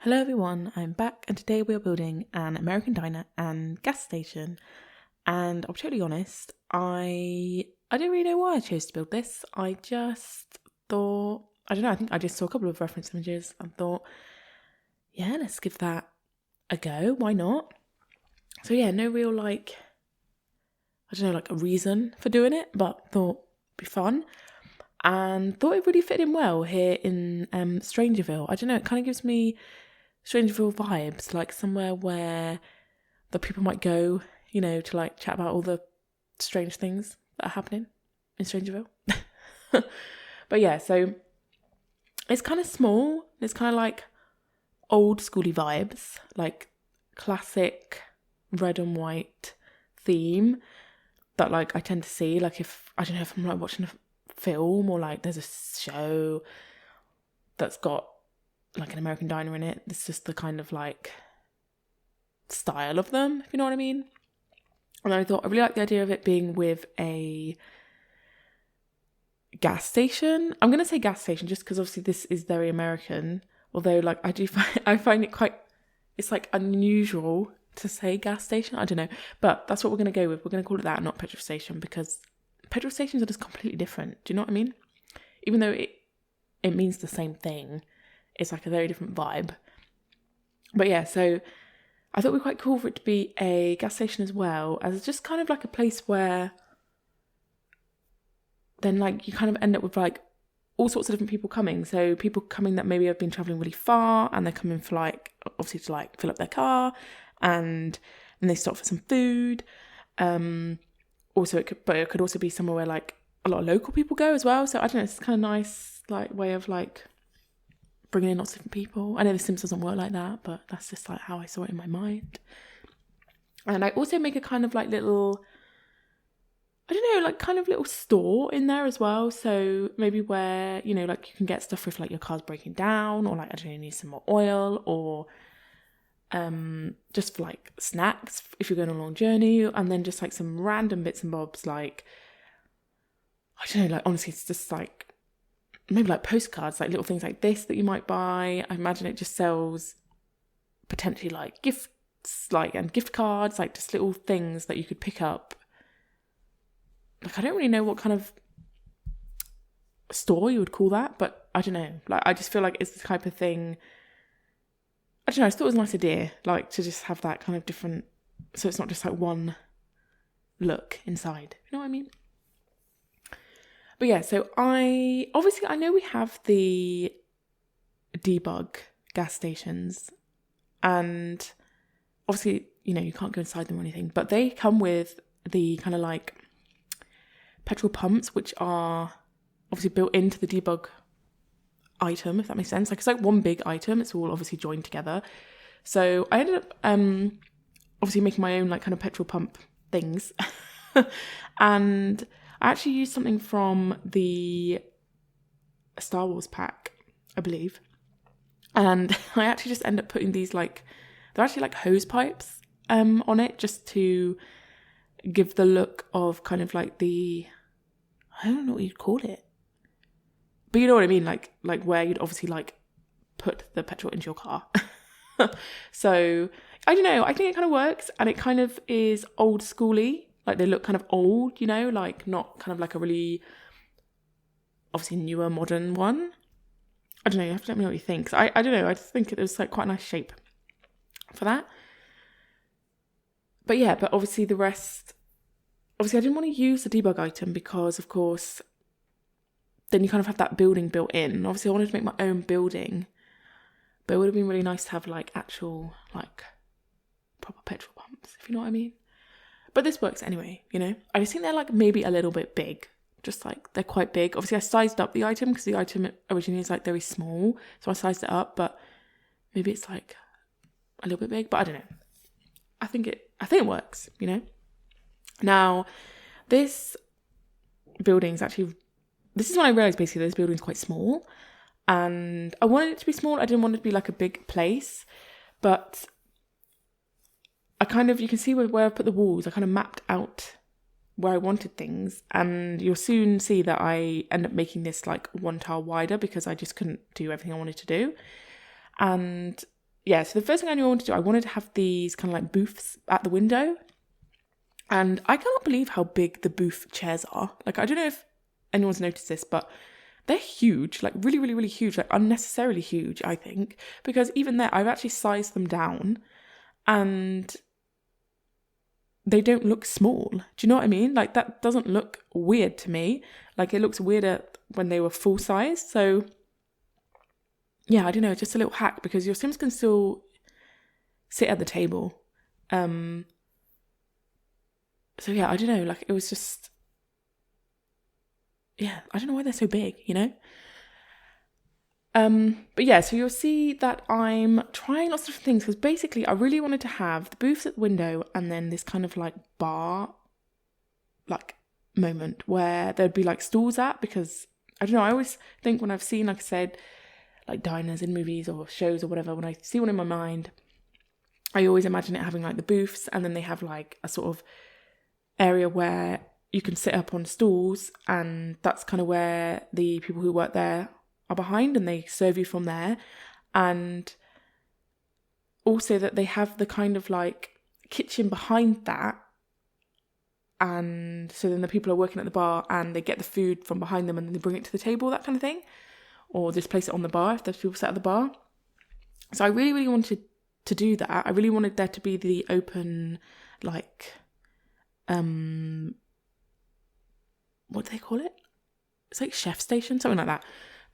Hello everyone, I'm back and today we are building an American diner and gas station. And I'll be totally honest, I don't really know why I chose to build this. I just thought, I think I just saw a couple of reference images and thought, yeah, let's give that a go, why not? So yeah, no real a reason for doing it, but thought it'd be fun. And thought it really fit in well here in StrangerVille. I don't know, it kind of gives me StrangerVille vibes, like somewhere where the people might go, to chat about all the strange things that are happening in StrangerVille. But yeah, so it's kind of small. It's kind of like old schooly vibes, like classic red and white theme that I tend to see. Like if I'm watching a film or there's a show that's got an American diner in it, it's just the kind of style of them, if you know what I mean. And I thought I really like the idea of it being with a gas station. I'm going to say gas station just because obviously this is very American, although I find it quite, it's unusual to say gas station. I don't know, but that's what we're going to go with. We're going to call it that, not petrol station, because petrol stations are just completely different. Do you know what I mean? Even though it means the same thing, it's a very different vibe. But yeah, so I thought it would be quite cool for it to be a gas station as well, as just kind of a place where then you kind of end up with all sorts of different people coming. So people coming that maybe have been traveling really far and they're coming for obviously to fill up their car and they stop for some food. Also it could also be somewhere where a lot of local people go as well. So I don't know, it's kind of nice way of bringing in lots of different people. I know The Sims doesn't work like that, but that's just how I saw it in my mind. And I also make a kind of little, I don't know, kind of little store in there as well. So maybe where, you can get stuff if your car's breaking down, or I don't know, you need some more oil, or just for snacks if you're going on a long journey, and then just some random bits and bobs I don't know, honestly it's just maybe postcards, little things like this that you might buy. I imagine it just sells potentially gifts, and gift cards, just little things that you could pick up. I don't really know what kind of store you would call that, but I don't know. I just feel it's the type of thing, I don't know, I just thought it was a nice idea, to just have that kind of different, so it's not just one look inside. You know what I mean? But yeah, so I know we have the debug gas stations, and obviously, you can't go inside them or anything, but they come with the kind of petrol pumps, which are obviously built into the debug item, if that makes sense. It's one big item, it's all obviously joined together. So I ended up obviously making my own kind of petrol pump things. And I actually used something from the Star Wars pack, I believe. And I actually just end up putting these they're actually hose pipes on it, just to give the look of kind of the, I don't know what you'd call it, but you know what I mean, where you'd obviously put the petrol into your car. So I don't know, I think it kind of works, and it kind of is old schooly. They look kind of old, not kind of a really obviously newer modern one. I don't know, you have to let me know what you think. I don't know, I just think it was quite a nice shape for that. But yeah, but obviously the rest, I didn't want to use the debug item because of course then you kind of have that building built in. Obviously I wanted to make my own building, but it would have been really nice to have actual proper petrol pumps, if you know what I mean. But this works anyway, I just think they're maybe a little bit big. Just they're quite big. Obviously I sized up the item because the item originally is very small. So I sized it up, but maybe it's a little bit big, but I don't know. I think it works, Now, this building's actually, this is when I realised basically this building's quite small. And I wanted it to be small. I didn't want it to be a big place, but I kind of, you can see where I put the walls, I kind of mapped out where I wanted things, and you'll soon see that I end up making this 1 tile wider because I just couldn't do everything I wanted to do. And yeah, so the first thing I knew I wanted to do, I wanted to have these kind of like booths at the window. And I cannot believe how big the booth chairs are. Like, I don't know if anyone's noticed this, but they're huge, like really, really, really huge, like unnecessarily huge, I think. Because even there, I've actually sized them down and they don't look small. Do you know what I mean? Like, that doesn't look weird to me. Like, it looks weirder when they were full size. So, yeah, I don't know, just a little hack, because your Sims can still sit at the table. So yeah, I don't know, like, it was just, yeah, I don't know why they're so big, you know? But yeah, so you'll see that I'm trying lots of different things, because basically I really wanted to have the booths at the window and then this kind of like bar, like, moment where there'd be like stools at, because I don't know, I always think when I've seen, like I said, like diners in movies or shows or whatever, when I see one in my mind, I always imagine it having like the booths, and then they have like a sort of area where you can sit up on stools, and that's kind of where the people who work there are behind, and they serve you from there. And also that they have the kind of like kitchen behind that, and so then the people are working at the bar and they get the food from behind them and then they bring it to the table, that kind of thing, or just place it on the bar if there's people sat at the bar. So I really, really wanted to do that. I really wanted there to be the open, like, what do they call it? It's like chef station, something like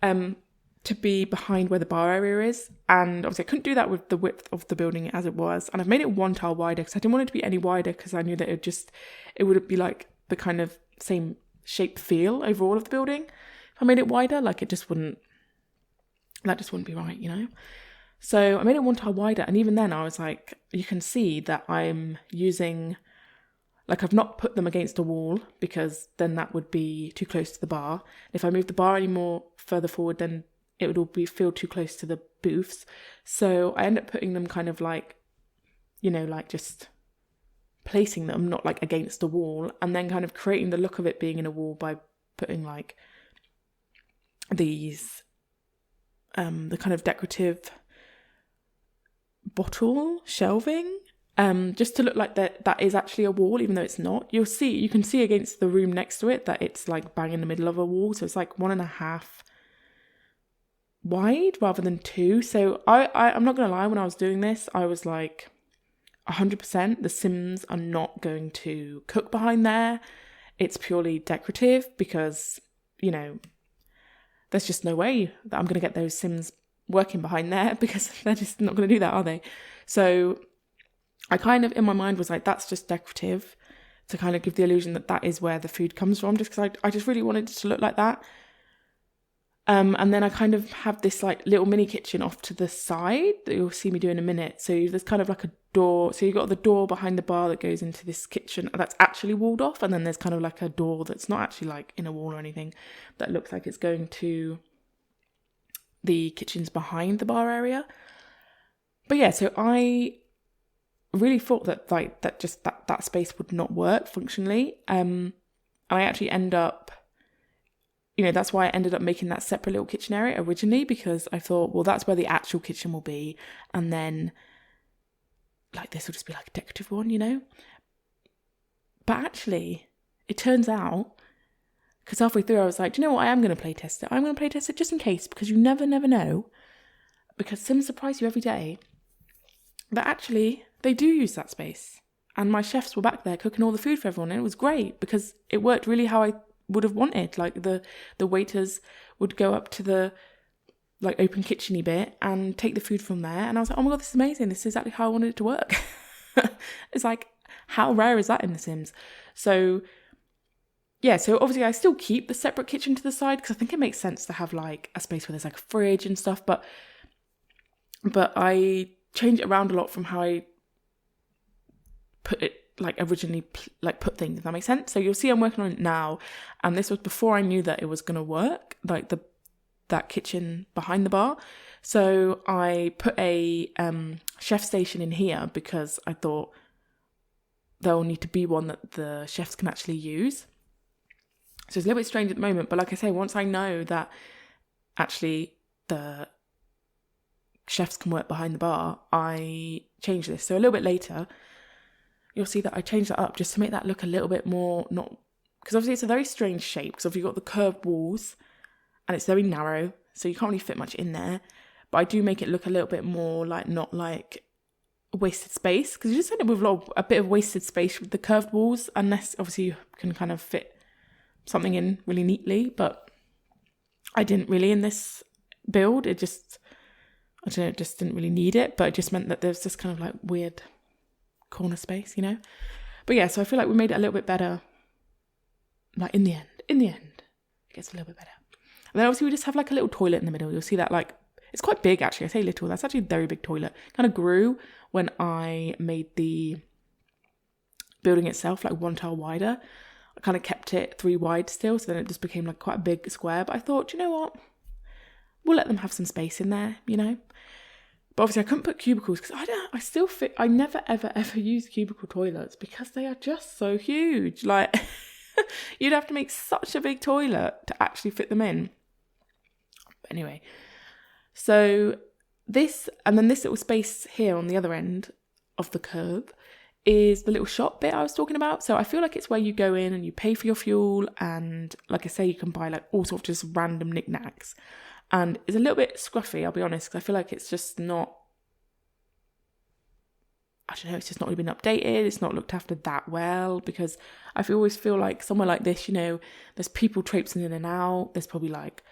that. To be behind where the bar area is. And obviously I couldn't do that with the width of the building as it was. And I've made it one tile wider because I didn't want it to be any wider, because I knew that it wouldn't be like the kind of same shape feel over all of the building. If I made it wider, like, that just wouldn't be right, you know? So I made it one tile wider, and even then I was like, you can see that I'm using, like, I've not put them against a wall, because then that would be too close to the bar. If I move the bar any more further forward, then it would all feel too close to the booths. So I end up putting them kind of like, you know, like just placing them, not like against a wall, and then kind of creating the look of it being in a wall by putting like these, the kind of decorative bottle shelving, just to look like that is actually a wall, even though it's not. You can see against the room next to it that it's like bang in the middle of a wall, so it's like 1.5 wide rather than 2. So I'm not gonna lie, when I was doing this, I was like 100% the Sims are not going to cook behind there. It's purely decorative, because, you know, there's just no way that I'm gonna get those Sims working behind there, because they're just not gonna do that, are they? So I kind of, in my mind, was like, that's just decorative, to kind of give the illusion that that is where the food comes from, just because I just really wanted it to look like that. And then I kind of have this like little mini kitchen off to the side that you'll see me do in a minute. So there's kind of like a door. So you've got the door behind the bar that goes into this kitchen that's actually walled off. And then there's kind of like a door that's not actually like in a wall or anything, that looks like it's going to the kitchens behind the bar area. But yeah, so I really thought that like that space would not work functionally. And I actually end up, you know, that's why I ended up making that separate little kitchen area originally, because I thought, well, that's where the actual kitchen will be, and then like this will just be like a decorative one, you know. But actually, it turns out, because halfway through I was like, do you know what, I am going to play test it. I'm going to play test it just in case, because you never know, because Sims surprise you every day, that actually they do use that space. And my chefs were back there cooking all the food for everyone, and it was great, because it worked really how I would have wanted. Like the waiters would go up to the like open kitchen-y bit and take the food from there, and I was like, oh my god, this is amazing, this is exactly how I wanted it to work. It's like, how rare is that in The Sims? So yeah, so obviously I still keep the separate kitchen to the side, because I think it makes sense to have like a space where there's like a fridge and stuff, but I change it around a lot from how I put it, like originally like put things, if that makes sense. So you'll see I'm working on it now, and this was before I knew that it was going to work, like that kitchen behind the bar. So I put a chef station in here, because I thought there will need to be one that the chefs can actually use. So it's a little bit strange at the moment, but like I say, once I know that actually the chefs can work behind the bar, I changed this. So a little bit later, you'll see that I changed that up just to make that look a little bit more, not, because obviously it's a very strange shape, because obviously you've got the curved walls and it's very narrow, so you can't really fit much in there. But I do make it look a little bit more like, not like wasted space, because you just end up with a bit of wasted space with the curved walls, unless obviously you can kind of fit something in really neatly. But I didn't really in this build. It just, I don't know, it just didn't really need it, but it just meant that there's this kind of like weird corner space, you know. But yeah, so I feel like we made it a little bit better, like in the end it gets a little bit better. And then obviously we just have like a little toilet in the middle. You'll see that, like, it's quite big actually. I say little, that's actually a very big toilet. Kind of grew when I made the building itself like one tile wider. I kind of kept it 3 wide still, so then it just became like quite a big square. But I thought, you know what, we'll let them have some space in there, you know. But obviously I couldn't put cubicles because I never ever use cubicle toilets because they are just so huge. Like you'd have to make such a big toilet to actually fit them in. But anyway, so this, and then this little space here on the other end of the curve is the little shop bit I was talking about. So I feel like it's where you go in and you pay for your fuel, and like I say, you can buy like all sorts of just random knickknacks. And it's a little bit scruffy, I'll be honest, because I feel like it's just not, I don't know, it's just not really been updated. It's not looked after that well, because I always feel like somewhere like this, you know, there's people traipsing in and out. There's probably like,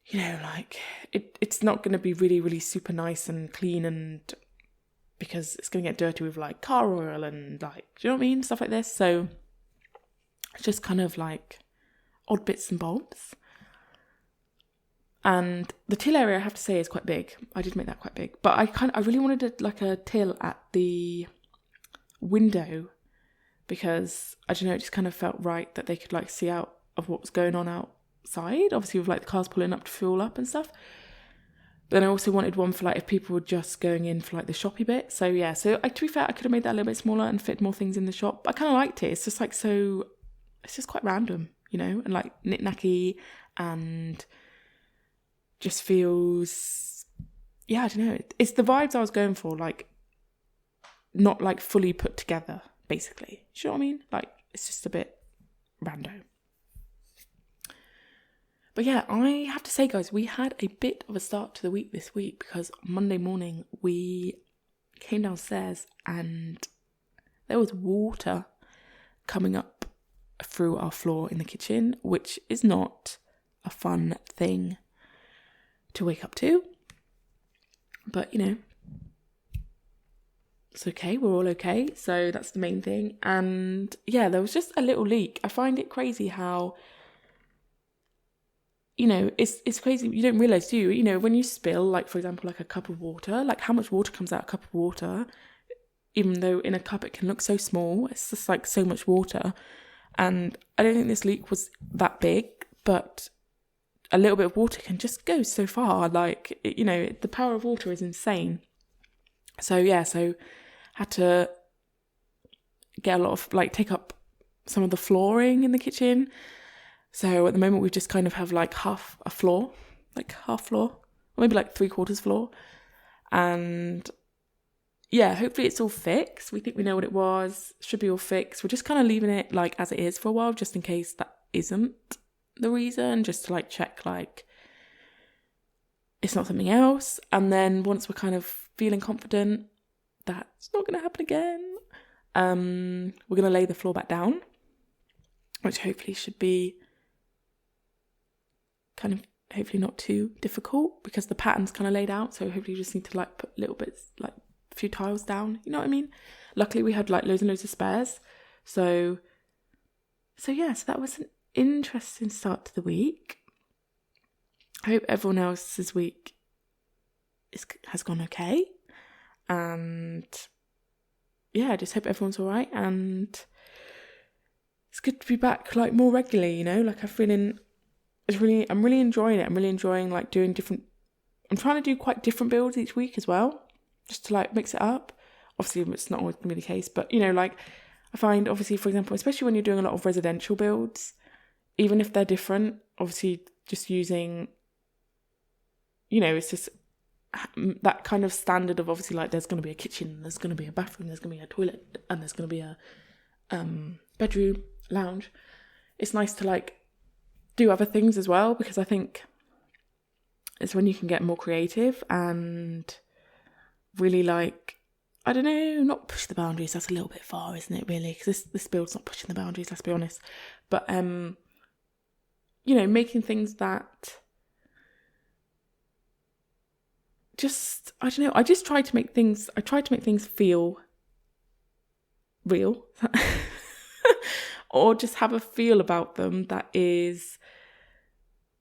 you know, like it's not going to be really, really super nice and clean, and because it's going to get dirty with like car oil and like, do you know what I mean? Stuff like this. So it's just kind of like odd bits and bobs. And the till area, I have to say, is quite big. I did make that quite big. But I really wanted like a till at the window, because I don't know, it just kind of felt right that they could like see out of what was going on outside, obviously with like the cars pulling up to fuel up and stuff. But then I also wanted one for like if people were just going in for like the shoppy bit. So yeah, so to be fair, I could have made that a little bit smaller and fit more things in the shop. But I kind of liked it. It's just like, so it's just quite random, you know, and like knick-knacky, and just feels, yeah, I don't know. It's the vibes I was going for, like not like fully put together, basically. Do you know what I mean? Like it's just a bit rando. But yeah, I have to say, guys, we had a bit of a start to the week this week, because Monday morning we came downstairs and there was water coming up through our floor in the kitchen, which is not a fun thing to wake up to. But, you know, it's okay. We're all okay. So that's the main thing. And yeah, there was just a little leak. I find it crazy how, you know, it's crazy. You don't realise, do you? You know, when you spill, like, for example, like a cup of water, like how much water comes out of a cup of water, even though in a cup it can look so small. It's just like so much water. And I don't think this leak was that big, but a little bit of water can just go so far. Like, you know, the power of water is insane. So yeah, so had to get a lot of, like, take up some of the flooring in the kitchen. So at the moment we just kind of have like half floor, or maybe like 3/4 floor. And yeah, hopefully it's all fixed. We think we know what it was. Should be all fixed. We're just kind of leaving it like as it is for a while, just in case that isn't the reason, just to like check like it's not something else. And then once we're kind of feeling confident that it's not going to happen again, we're going to lay the floor back down, which hopefully should be kind of hopefully not too difficult, because the pattern's kind of laid out. So hopefully you just need to like put little bits, like a few tiles down, you know what I mean? Luckily we had like loads and loads of spares. So yeah, so that was an interesting start to the week. I hope everyone else's week has gone okay. And yeah, I just hope everyone's all right. And it's good to be back like more regularly, you know, like I'm really enjoying it. I'm really enjoying like doing I'm trying to do quite different builds each week as well, just to like mix it up. Obviously it's not always going to be the case, but you know, like I find obviously, for example, especially when you're doing a lot of residential builds, even if they're different, obviously just using, you know, it's just that kind of standard of obviously like there's going to be a kitchen, there's going to be a bathroom, there's going to be a toilet, and there's going to be a bedroom, lounge. It's nice to like do other things as well, because I think it's when you can get more creative and really like, I don't know, not push the boundaries. That's a little bit far, isn't it, really? Because this build's not pushing the boundaries, let's be honest. But, making things that just, I don't know, I try to make things feel real or just have a feel about them that is,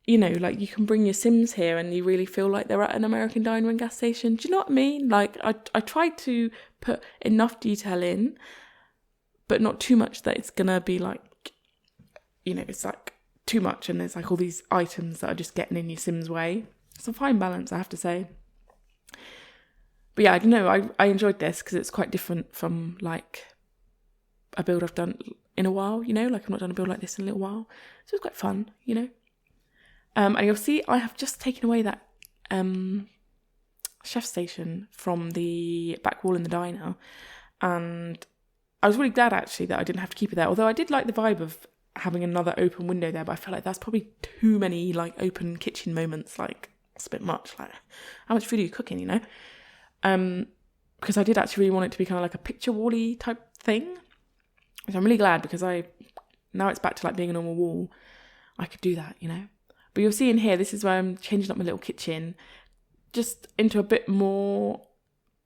like you can bring your Sims here and you really feel like they're at an American Diner and gas station. Do you know what I mean? Like I try to put enough detail in, but not too much that it's gonna be like, it's like too much and there's like all these items that are just getting in your Sims way. It's a fine balance, I have to say. But yeah, I don't know, I enjoyed this because it's quite different from like a build I've done in a while, like I've not done a build like this in a little while. So it's quite fun, And you'll see I have just taken away that chef station from the back wall in the diner. And I was really glad actually that I didn't have to keep it there. Although I did like the vibe of having another open window there, but I feel like that's probably too many like open kitchen moments. Like it's a bit much. Like how much food are you cooking, Because I did actually really want it to be kind of like a picture wall-y type thing. So I'm really glad because now it's back to like being a normal wall. I could do that, But you'll see in here, this is where I'm changing up my little kitchen just into a bit more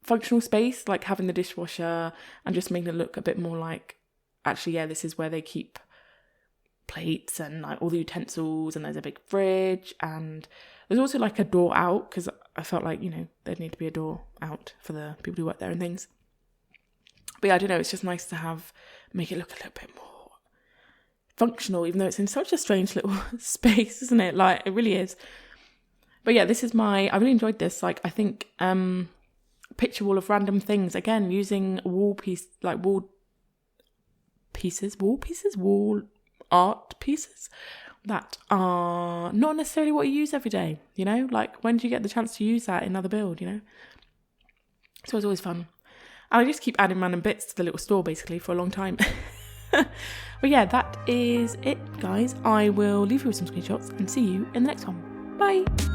functional space, like having the dishwasher and just making it look a bit more like, actually, yeah, this is where they keep plates and like all the utensils, and there's a big fridge, and there's also like a door out because I felt like, there'd need to be a door out for the people who work there and things. But yeah, I don't know, it's just nice to make it look a little bit more functional, even though it's in such a strange little space, isn't it? Like it really is. But yeah, I really enjoyed this. Like I think picture wall of random things, again using wall art pieces that are not necessarily what you use every day, like when do you get the chance to use that in another build, So it's always fun. And I just keep adding random bits to the little store basically for a long time. But yeah, that is it, guys. I will leave you with some screenshots and see you in the next one. Bye.